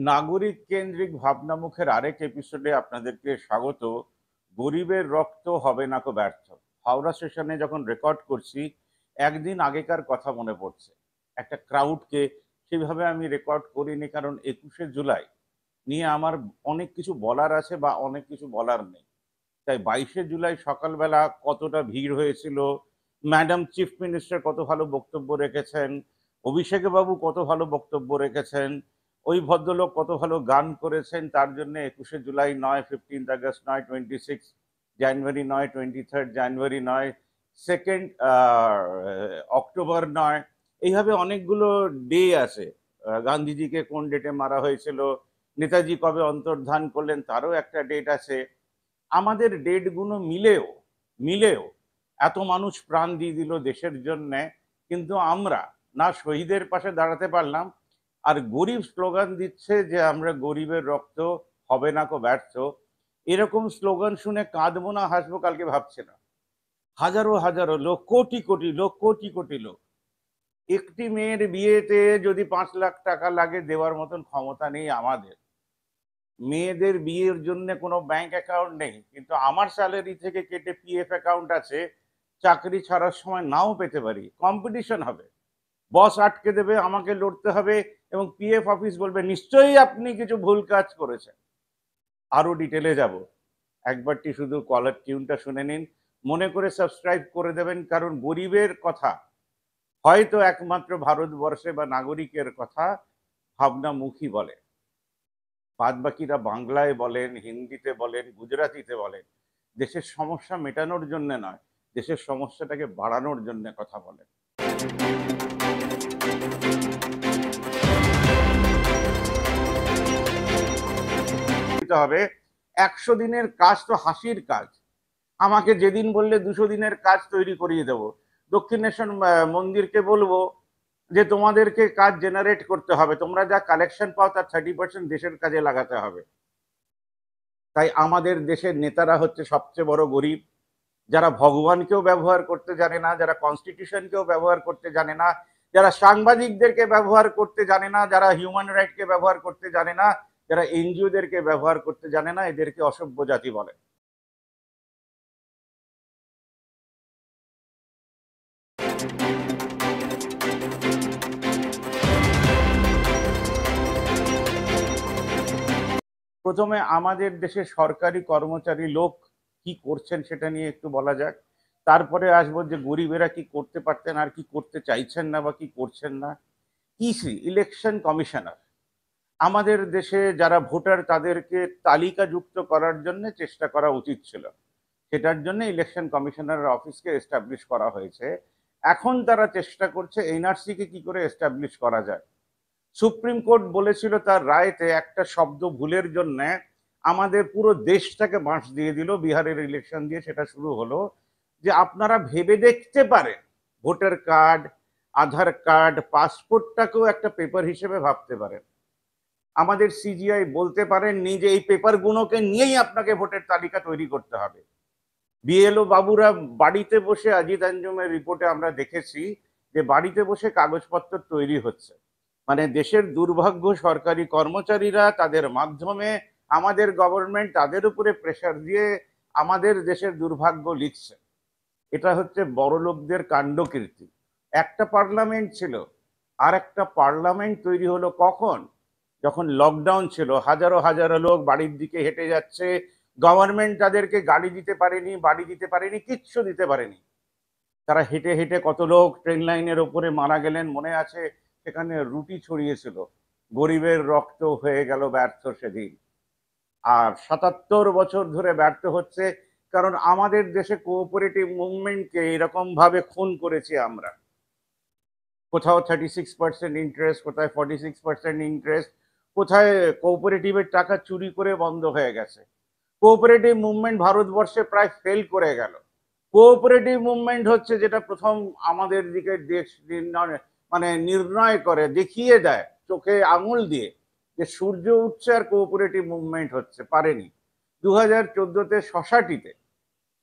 নাগরিক কেন্দ্রিক ভাবনামুখের আরেক এপিসোডে আপনাদেরকে স্বাগত। গরিবের রক্ত হবে না কো ব্যর্থ। হাওড়া স্টেশনে যখন রেকর্ড করছি, একদিন আগেকার কথা মনে পড়ছে। একটা ক্রাউডকে সেভাবে আমি রেকর্ড করিনি, কারণ 21শে জুলাই নিয়ে আমার অনেক কিছু বলার আছে বা অনেক কিছু বলার নেই। তাই 22শে জুলাই সকালবেলা কতটা ভিড় হয়েছিল, ম্যাডাম চিফ মিনিস্টার কত ভালো বক্তব্য রেখেছেন, অভিষেক বাবু কত ভালো বক্তব্য রেখেছেন, ওই ভদ্রলোক কত ভালো গান করেছেন, তার জন্য 21শে জুলাই নয়, 15th আগস্ট নয়, 26 জানুয়ারি নয়, 23rd জানুয়ারি নয়, 2nd অক্টোবর নয়, এইভাবে অনেকগুলো ডে আছে। গান্ধীজিকে কোন ডেটে মারা হয়েছিল, নেতাজি কবে অন্তর্ধান করলেন তারও একটা ডেট আছে। আমাদের ডেটগুলো মিলেও মিলেও এত মানুষ প্রাণ দিয়ে দিল দেশের জন্য, কিন্তু আমরা না শহীদের পাশে দাঁড়াতে পারলাম, আর গরিব স্লোগান দিচ্ছে যে আমরা গরিবের রক্ত হবে না কো ব্যর্থ। এরকম স্লোগান শুনে কাঁদবো না হাসবো কালকে ভাবছে না। হাজারো হাজারো লোক, কোটি কোটি লোক, কোটি কোটি লোক। একটি মেয়ের বিয়েতে যদি 5 লাখ টাকা লাগে, দেওয়ার মতন ক্ষমতা নেই আমাদের। মেয়েদের বিয়ের জন্য কোনো ব্যাংক অ্যাকাউন্ট নেই, কিন্তু আমার স্যালারি থেকে কেটে পিএফ অ্যাকাউন্ট আছে। চাকরি ছাড়ার সময় নাও পেতে পারি, কম্পিটিশন হবে, বস আটকে দেবে, আমাকে লড়তে হবে, এবং পিএফ অফিস বলবে নিশ্চয়ই আপনি কিছু ভুল কাজ করেছেন। আরো ডিটেলে যাব, একবারটি শুধু কলার টিউনটা শুনে নিন, মনে করে সাবস্ক্রাইব করে দেবেন, কারণ গরিবের কথা হয়তো একমাত্র ভারতবর্ষে বা নাগরিকের কথা ভাবনামুখী বলে, বাদ বাকিরা বাংলায় বলেন, হিন্দিতে বলেন, গুজরাটিতে বলেন। দেশের সমস্যা মেটানোর জন্য নয়, দেশের সমস্যাটাকে বাড়ানোর জন্য কথা বলেন। হবে 100 দিনের কাজ তো হাসির কাজ। আমাকে যেদিন বললে 200 দিনের কাজ তৈরি করিয়ে দেবো। দক্ষিণেশ্বর মন্দিরকে বলবো যে তোমাদেরকে কাজ জেনারেট করতে হবে, তোমরা যা কালেকশন পাও তার 30% দেশের কাজে লাগাতে হবে। তাই আমাদের দেশের নেতারা হচ্ছে সবচেয়ে বড় গরিব, যারা ভগবানকেও ব্যবহার করতে জানে না, যারা কনস্টিটিউশনকেও ব্যবহার করতে জানে না, যারা সাংবাদিকদেরকে ব্যবহার করতে জানে না, যারা হিউম্যান রাইটকে ব্যবহার করতে জানে না, যারা এনজিওদেরকে ব্যবহার করতে জানে না, এদেরকে অসভ্য জাতি বলে। প্রথমে আমাদের দেশে সরকারি কর্মচারী লোক কি করছেন সেটা নিয়ে একটু বলা যাক, তারপরে আসবো যে গরিবেরা কি করতে পারতেন আর কি করতে চাইছেন না বা কি করছেন না। ইসি ইলেকশন কমিশনার, আমাদের দেশে যারা ভোটার তাদেরকে তালিকাযুক্ত করার জন্য চেষ্টা করা উচিত ছিল, সেটার জন্য ইলেকশন কমিশনারের অফিসকে এস্টাবলিশ করা হয়েছে। এখন তারা চেষ্টা করছে এনআরসি কে কি করে এস্টাবলিশ করা যায়। সুপ্রিম কোর্ট বলেছিল তার রায়তে একটা শব্দ ভুলের জন্য আমাদের পুরো দেশটাকে বাঁশ দিয়ে দিল। বিহারের ইলেকশন দিয়ে সেটা শুরু হলো যে আপনারা ভেবে দেখতে পারেন ভোটার কার্ড, আধার কার্ড, পাসপোর্টটাকেও একটা পেপার হিসেবে ভাবতে পারেন। আমাদের সিজিআই বলতে পারেননি যে এই পেপারগুলোকে নিয়েই আপনাকে ভোটের তালিকা তৈরি করতে হবে। বিএলও বাবুরা বাড়িতে বসে, অজিত আঞ্জুমের রিপোর্টে আমরা দেখেছি যে বাড়িতে বসে কাগজপত্র তৈরি হচ্ছে। মানে দেশের দুর্ভাগ্য, সরকারি কর্মচারীরা তাদের মাধ্যমে আমাদের গভর্নমেন্ট তাদের উপরে প্রেশার দিয়ে আমাদের দেশের দুর্ভাগ্য লিখছে। এটা হচ্ছে বড় লোকদের কাণ্ডকীর্তি। একটা পার্লামেন্ট ছিল, আর একটা পার্লামেন্ট তৈরি হলো কখন? যখন লকডাউন ছিল, হাজারো হাজারো লোক বাড়ির দিকে হেঁটে যাচ্ছে, গভর্নমেন্ট তাদেরকে গাড়ি দিতে পারেনি, বাড়ি দিতে পারেনি, কিচ্ছু দিতে পারেনি। তারা হেঁটে হেঁটে কত লোক ট্রেন লাইনের ওপরে মারা গেলেন মনে আছে, সেখানে রুটি ছড়িয়েছিল। গরিবের রক্ত হয়ে গেল ব্যর্থ সেদিন। আর 77 বছর ধরে ব্যর্থ হচ্ছে, কারণ আমাদের দেশে কোঅপারেটিভ মুভমেন্টকে এরকম ভাবে খুন করেছি আমরা। কোথাও 36% ইন্টারেস্ট, কোথায় 46% ইন্টারেস্ট, কোথায় কোঅপারেটিভের টাকা চুরি করে বন্ধ হয়ে গেছে। কোঅপারেটিভ মুভমেন্ট ভারতবর্ষে প্রায় ফেল করে গেল। কোঅপারেটিভ মুভমেন্ট হচ্ছে যেটা প্রথম আমাদের দিকে দেশ নির্ণয় করে, দেখিয়ে দেয় চোখে আঙুল দিয়ে যে সূর্য উঠছে আর কোঅপারেটিভ মুভমেন্ট হচ্ছে। পারেনি। 2014-তে সোসাইটিতে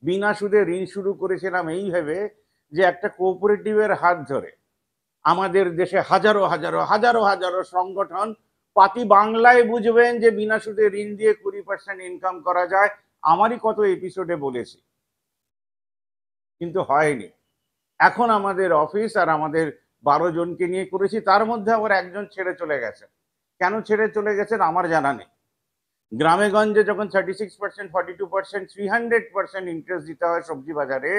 বিনা সুদে ঋণ শুরু করেছিলাম এই ভেবে যে একটা কোঅপারেটিভের হাত ধরে আমাদের দেশে হাজারো হাজারো হাজারো হাজারো সংগঠন পাতি বাংলায় বুঝবেন যে বিনা সুদে ঋণ দিয়ে 20% ইনকাম করা যায়। আমারই কত এপিসোডে বলেছি, কিন্তু হয়নি। এখন আমাদের অফিস আর আমাদের 12 জনকে নিয়ে করেছি, তার মধ্যে আবার একজন ছেড়ে চলে গেছেন। কেন ছেড়ে চলে গেছেন আমার জানা নেই। গ্রামে গঞ্জে যখন 36%, 42%, 300% ইন্টারেস্ট দিতে হয় সবজি বাজারে,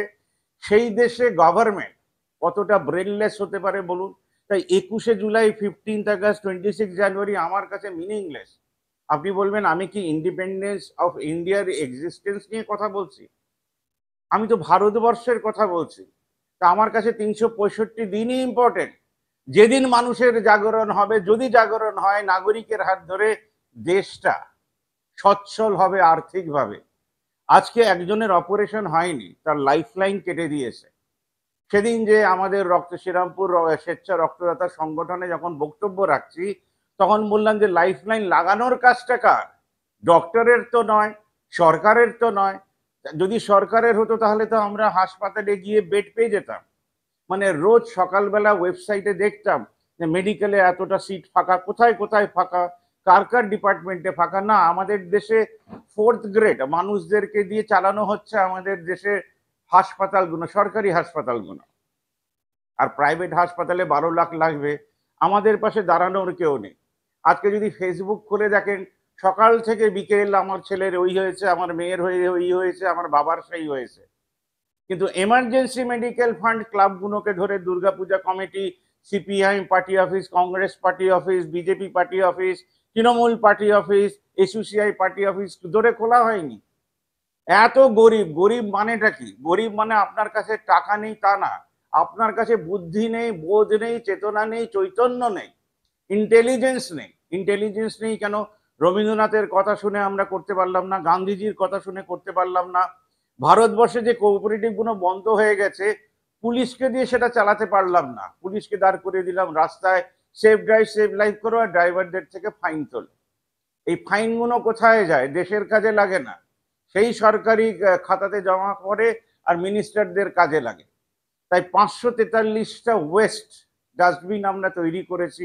সেই দেশে গভর্নমেন্ট কতটা ব্রেনলেস হতে পারে বলুন। তাই 21শে জুলাই, 15th আগস্ট, 26 জানুয়ারি আমার কাছে মিনিংলেস। আপনি বলবেন আমি কি ইন্ডিপেন্ডেন্স অফ ইন্ডিয়ার এক্সিস্টেন্স নিয়ে কথা বলছি? আমি তো ভারতবর্ষের কথা বলছি। তা আমার কাছে 365 দিনই ইম্পর্টেন্ট। যেদিন মানুষের জাগরণ হবে, যদি জাগরণ হয়, নাগরিকের হাত ধরে দেশটা সচ্ছল হবে আর্থিকভাবে। আজকে একজনের অপারেশন হয়নি, তার লাইফলাইন কেটে দিয়েছে। সেদিন যে আমাদের শ্রীরামপুর স্বেচ্ছা রক্তদাতা সংগঠনে যখন বক্তব্য রাখছি, তখন বললাম যে লাইফলাইন লাগানোর কাজটা কার? ডক্টরের তো নয়, সরকারের তো নয়। যদি সরকারের হতো তাহলে তো আমরা হাসপাতালে গিয়ে বেড পেয়ে যেতাম। মানে রোজ সকালবেলা ওয়েবসাইটে দেখতাম যে মেডিকেলে এতটা সিট ফাঁকা, কোথায় কোথায় ফাঁকা, কার কার ডিপার্টমেন্টে ফাঁকা। না, আমাদের দেশে 4th গ্রেড মানুষদেরকে দিয়ে চালানো হচ্ছে আমাদের দেশে হাসপাতালগুলো, সরকারি হাসপাতালগুলো। আর প্রাইভেট হাসপাতালে 12 লাখ লাগবে, আমাদের পাশে দাঁড়ানোর কেউ নেই। আজকে যদি ফেসবুক খুলে দেখেন, সকাল থেকে বিকেল আমার ছেলের ওই হয়েছে, আমার মেয়ের ওই হয়েছে, আমার বাবার সেই হয়েছে। কিন্তু এমার্জেন্সি মেডিকেল ফান্ড ক্লাবগুলোকে ধরে Durga Puja committee, CPIM party office, Congress party office, BJP party office, Trinamool party office, SUCI party office ধরে খোলা হয়নি। এত গরিব, গরিব মানেটা কি? গরিব মানে আপনার কাছে টাকা নেই তা না, আপনার কাছে বুদ্ধি নেই, বোধ নেই, চেতনা নেই, চৈতন্য নেই, ইন্টেলিজেন্স নেই। ইন্টেলিজেন্স নেই কেন? রবীন্দ্রনাথের কথা শুনে আমরা করতে পারলাম না, গান্ধীজির কথা শুনে করতে পারলাম না। ভারতবর্ষে যে কোঅপারেটিভ গুলো বন্ধ হয়ে গেছে, পুলিশকে দিয়ে সেটা চালাতে পারলাম না। পুলিশকে দাঁড় করে দিলাম রাস্তায়, সেফ ড্রাইভ সেভ লাইফ করো, আর ড্রাইভারদের থেকে ফাইন তোলো। এই ফাইনগুলো কোথায় যায়? দেশের কাজে লাগে না, সেই সরকারি খাতাতে জমা করে আর মিনিস্টারদের কাজে লাগে। তাই 543টা ওয়েস্ট ডাস্টবিন আমরা তৈরি করেছি।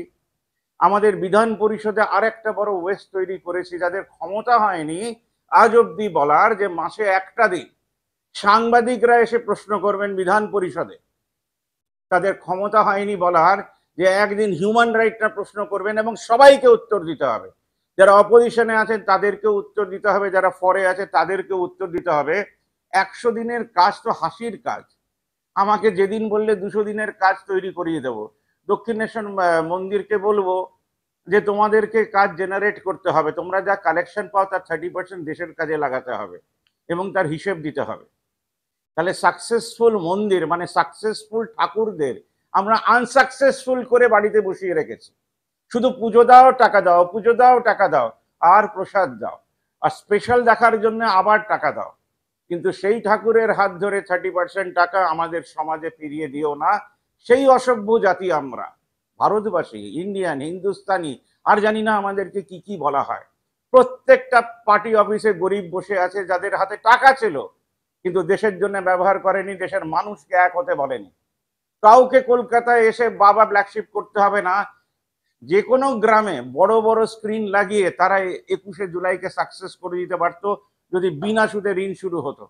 আমাদের বিধান পরিষদে আরেকটা বড় ওয়েস্ট তৈরি করেছি, যাদের ক্ষমতা হয়নি আজ অব্দি বলার যে মাসে একটা দিন সাংবাদিকরা এসে প্রশ্ন করবেন বিধান পরিষদে। তাদের ক্ষমতা হয়নি বলার যে একদিন হিউম্যান রাইটটা প্রশ্ন করবেন এবং সবাইকে উত্তর দিতে হবে। যারা অপোজিশনে আছেন তাদেরকেও উত্তর দিতে হবে, যারা ফরে আছে তাদেরকেও উত্তর দিতে হবে। 100 দিনের কাজ তো হাসির কাজ। আমাকে যেদিন বললে 200 দিনের কাজ তৈরি করিয়ে দেবো। দক্ষিণেশ্বর মন্দিরকে বলবো যে তোমাদেরকে কাজ জেনারেট করতে হবে, তোমরা যা কালেকশন পাও তার 30% দেশের কাজে লাগাতে হবে এবং তার হিসেব দিতে হবে। তাহলে সাকসেসফুল মন্দির মানে সাকসেসফুল ঠাকুরদের আমরা আনসাকসেসফুল করে বাড়িতে বসিয়ে রেখেছি। শুধু পুজো দাও টাকা দাও, পুজো দাও টাকা দাও, আর প্রসাদ দাও, আর স্পেশাল দেখার জন্য আবার টাকা দাও। কিন্তু সেই ঠাকুরের হাত ধরে 30% টাকা আমাদের সমাজে ফিরিয়ে দিও না। সেই অসভ্য জাতি আমরা, ভারতবাসী, ইন্ডিয়ান, হিন্দুস্তানি, আর জানি না আমাদেরকে কি কি বলা হয়। প্রত্যেকটা পার্টি অফিসে গরিব বসে আছে, যাদের হাতে টাকা ছিল কিন্তু দেশের জন্য ব্যবহার করেনি, দেশের মানুষকে এক হতে বলেনি। কাউকে কলকাতায় এসে বাবা ব্ল্যাকশিপ করতে হবে না। যে কোনো গ্রামে বড় বড় স্ক্রিন লাগিয়ে তারা 21শে জুলাইকে সাকসেস করে দিতে পারতো যদি বিনা সুদে ঋণ শুরু হতো।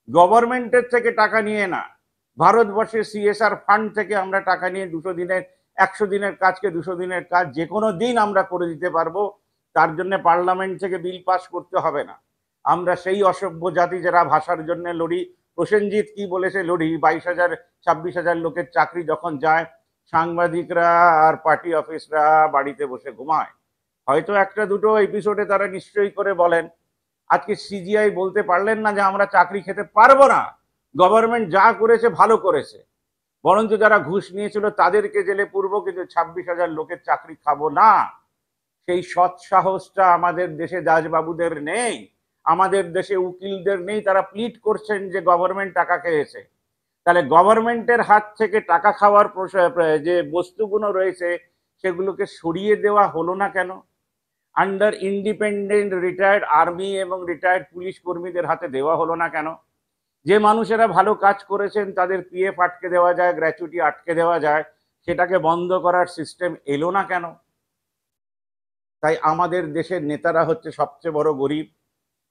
গভর্নমেন্টের থেকে টাকা নিয়ে না, ভারতবর্ষের সিএসআর ফান্ড থেকে আমরা টাকা নিয়ে 200 দিনের 100 দিনের কাজকে 200 দিনের কাজ যে কোনো দিন আমরা করে দিতে পারবো। তার জন্য পার্লামেন্ট থেকে বিল পাস করতে হবে না। আমরা সেই অসভ্য জাতি যারা ভাষার জন্য লড়ি। প্রসেনজিৎ কি বলেছে? লড়ি 22,000 26,000 লোকের চাকরি যখন যায়, সাংবাদিকরা আর পার্টি অফিসরা বাড়িতে বসে ঘুমায়। হয়তো একটা দুটো এপিসোডে তারা নিশ্চয়ই করে বলেন। আজকে সিজিআই বলতে পারলেন না যে আমরা চাকরি খেতে পারবো না, গভর্নমেন্ট যা করেছে ভালো করেছে, বরঞ্চ যারা ঘুষ নিয়েছিল তাদেরকে জেলে পুরব, কিন্তু 26,000 লোকের চাকরি খাবো না। সেই সৎ সাহসটা আমাদের দেশে দাসবাবুদের নেই, আমাদের দেশে উকিলদের নেই। তারা প্লিট করছেন যে গভর্নমেন্ট টাকা খেয়েছে। তাহলে গভর্নমেন্টের হাত থেকে টাকা খাওয়ার যে বস্তুগুলো রয়েছে সেগুলোকে সরিয়ে দেওয়া হলো না কেন? আন্ডার ইন্ডিপেন্ডেন্ট রিটায়ার্ড আর্মি এবং রিটায়ার্ড পুলিশ কর্মীদের হাতে দেওয়া হলো না কেন? যে মানুষেরা ভালো কাজ করেছেন তাদের পিএফ আটকে দেওয়া যায়, গ্র্যাচুইটি আটকে দেওয়া যায়, সেটাকে বন্ধ করার সিস্টেম এলো না কেন? তাই আমাদের দেশের নেতারা হচ্ছে সবচেয়ে বড় গরিব,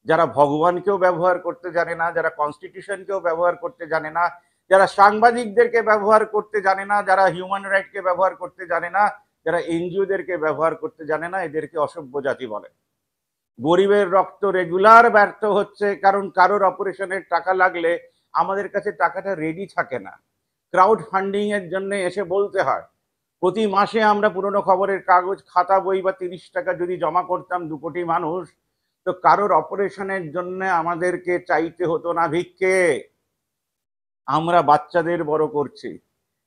যারা ভগবানকেও ব্যবহার করতে জানে না, যারা কনস্টিটিউশনকেও ব্যবহার করতে জানে না, যারা সাংবাদিকদেরকে ব্যবহার করতে জানে না, যারা হিউম্যান রাইটকে ব্যবহার করতে জানে না, যারা এনজিওদেরকে ব্যবহার করতে জানে না, এদেরকে অসভ্য জাতি বলে। গরিবের রক্ত রেগুলার ব্যর্থ হচ্ছে, কারণ কারোর অপারেশনের টাকা লাগলে আমাদের কাছে টাকাটা রেডি থাকে না। ক্রাউড ফান্ডিং এর জন্য এসে বলতে হয়। প্রতি মাসে আমরা পুরনো খবরের কাগজ, খাতা, বই বা 30 টাকা যদি জমা করতাম 2 কোটি মানুষ, তো কারোর অপারেশনের জন্য আমাদেরকে চাইতে হতো না ভিক্ষে। আমরা বাচ্চাদের বড় করছি,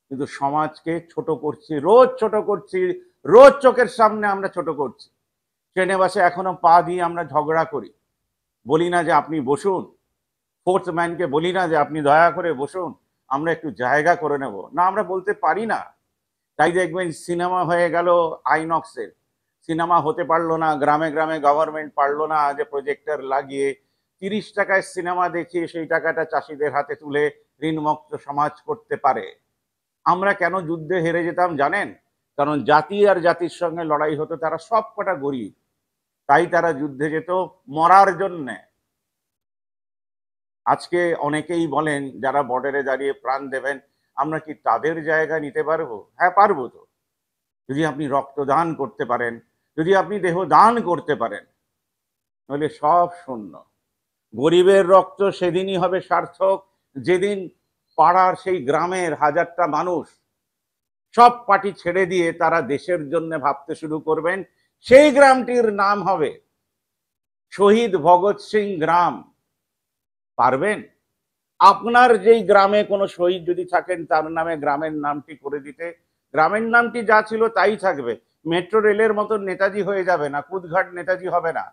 কিন্তু সমাজকে ছোট করছি, রোজ ছোট করছি, রোজ চোখের সামনে আমরা ছোট করছি। ট্রেনে বাসে এখনো পা দিয়ে আমরা ঝগড়া করি, বলি না যে আপনি বসুন। ফোর্থ ম্যানকে বলি না যে আপনি দয়া করে বসুন, আমরা একটু জায়গা করে নেব না, আমরা বলতে পারি না। তাই দেখবেন সিনেমা হয়ে গেল আইনক্সের, সিনেমা হতে পারলো না, গ্রামে গ্রামে গভর্নমেন্ট পারলো না যে প্রজেক্টর লাগিয়ে 30 টাকায় সিনেমা দেখিয়ে সেই টাকাটা চাষিদের হাতে তুলে ঋণমুক্ত সমাজ করতে পারে। আমরা কেন যুদ্ধে হেরে যেতাম জানেন? কারণ জাতি আর জাতির সঙ্গে লড়াই হতো, তারা সব কটা গরিব, তাই তারা যুদ্ধে যেত মরার জন্যে। আজকে অনেকেই বলেন যারা বর্ডারে দাঁড়িয়ে প্রাণ দেবেন, আমরা কি তাদের জায়গা নিতে পারবো? হ্যাঁ পারবো তো, যদি আপনি রক্তদান করতে পারেন, যদি আপনি দেহ দান করতে পারেন, নইলে সব শূন্য। গরিবের রক্ত সেদিনই হবে সার্থক যেদিন পাড়ার সেই গ্রামের হাজারটা মানুষ সব পার্টি ছেড়ে দিয়ে তারা দেশের জন্য ভাবতে শুরু করবেন। সেই গ্রামটির নাম হবে শহীদ ভগৎ সিং গ্রাম। পারবেন আপনার যেই গ্রামে কোনো শহীদ যদি থাকেন তার নামে গ্রামের নামটি করে দিতে? গ্রামের নামটি যা ছিল তাই থাকবে, মেট্রো রেলের মতন নেতাজি হয়ে যাবে না, কুদঘাট নেতাজি হবে না,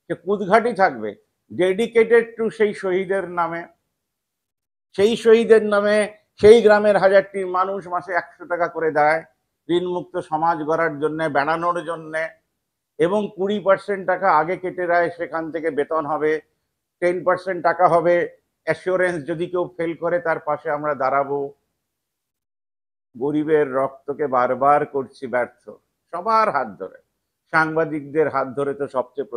সে কুদঘাটই থাকবে, ডেডিকেটেড টু সেই শহীদের নামে। সেই শহীদের নামে সেই গ্রামের হাজারটি মানুষ মাসে 100 টাকা করে দেয় ঋণমুক্ত সমাজ গড়ার জন্য, বেড়ানোর জন্য, এবং 20% টাকা আগে কেটে দেয়, সেখান থেকে বেতন হবে। 10% টাকা হবে অ্যাসিওরেন্স, যদি কেউ ফেল করে তার পাশে আমরা দাঁড়াবো। গরিবের রক্তকে বারবার করছি ব্যর্থ, সবার হাত ধরে, সাংবাদিকদের হাত ধরে তো সবচেয়ে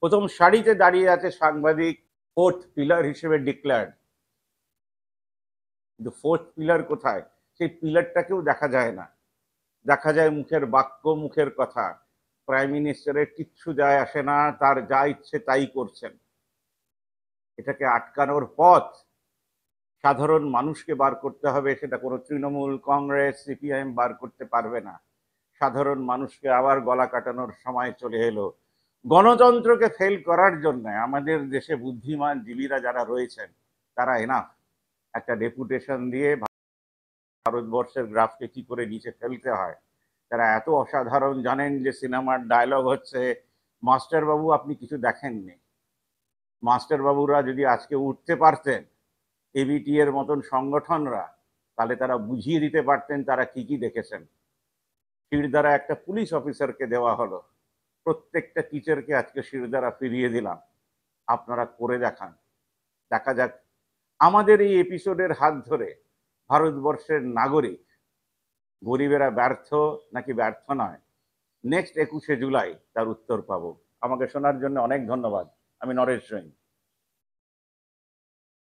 প্রথম সারিতে দাঁড়িয়ে আছে সাংবাদিক, ফোর্থ পিলার হিসেবে ডিক্লেয়ার্ড। কিন্তু ফোর্থ পিলার কোথায়? সেই পিলারটাকেও দেখা যায় না, দেখা যায় মুখের বাক্য, মুখের কথা। প্রাইম মিনিস্টারের কিচ্ছু যায় আসে না, তার যা ইচ্ছে তাই করছেন। এটাকে আটকানোর পথ সাধারণ মানুষকে বার করতে হবে, সেটা কোনো তৃণমূল, কংগ্রেস, সিপিআইএম বার করতে পারবে না। সাধারণ মানুষকে আবার গলা কাটানোর সময় চলে এলো। গণতন্ত্রকে ফেল করার জন্য আমাদের দেশে বুদ্ধিমান জীবীরা যারা রয়েছেন তারা এনাফ। একটা ডেপুটেশন দিয়ে ভারতবর্ষের গ্রাফকে কি করে নিচে ফেলতে হয় তারা এত অসাধারণ জানেন যে সিনেমার ডায়লগ হচ্ছে, মাস্টার বাবু আপনি কিছু দেখেননি। মাস্টার বাবুরা যদি আজকে উঠতে পারতেন এবিটি এর মতন সংগঠনরা, তাহলে তারা বুঝিয়ে দিতে পারতেন তারা কি কি দেখেছেন। শিরদাঁড়া একটা পুলিশ অফিসারকে দেওয়া হলো, প্রত্যেকটা টিচারকে আজকে শিরদাঁড়া ফিরিয়ে দিলাম। আপনারা করে দেখান, দেখা যাক আমাদের এই এপিসোডের হাত ধরে ভারতবর্ষের নাগরিক গরিবেরা ব্যর্থ নাকি ব্যর্থ নয়। নেক্সট 21শে জুলাই তার উত্তর পাবো। আমাকে শোনার জন্য অনেক ধন্যবাদ। আমি নরেশ জৈন।